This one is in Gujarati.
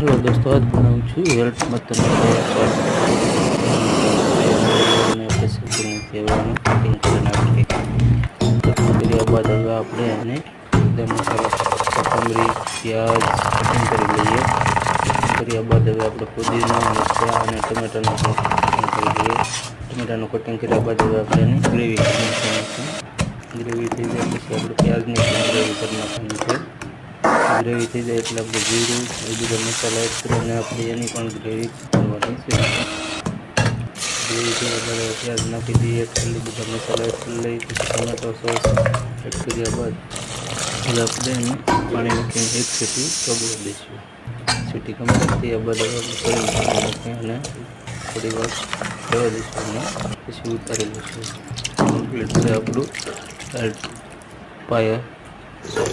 જો દોસ્તો આજ બનાવું છું હેલ્થ મતન અને પછી કટિંગ કરી નાખીએ. કટિંગ કર્યા બાદ હવે આપણે એને બધા મસાલા કોથમરી પ્યાજ કટિંગ કરી લઈએ. કટિંગ કર્યા બાદ હવે આપણે પુદીના મરચાં અને ટમેટાનું કટિંગ કરી લઈએ. ટમેટાનું કટિંગ કર્યા બાદ હવે આપણે એની ગ્રેવી કરી નાખીએ. ગ્રેવી થઈ જાય પછી આપણે પ્યાજની પણ ગ્રેવી કરી નાખવાની છે. ગ્રેવી થઈ જાય એટલે આપણે જીરું એ બધા મસાલા એડ કરીને આપણે એની પણ ગ્રેવી કરવાની છે. ગ્રેવી થઈ જાય એટલે પ્યાજ નાખી દઈએ, એડ કરી બધા મસાલા એડ કરી લઈએ. પછી ટમેટો સોસ એડ કર્યા બાદ હવે આપણે એને પાણી મૂકીને એક સીટી ચોગળી દઈશું. સીટી કમ્પ્લીટ થયા બાદ હવે આપણે ફરીને પાણી મૂકી અને થોડી વાર રહેવા દઈશું અને પછી ઉતારી લઈશું. કમ્પ્લીટ છે આપણું પાયા સોસ.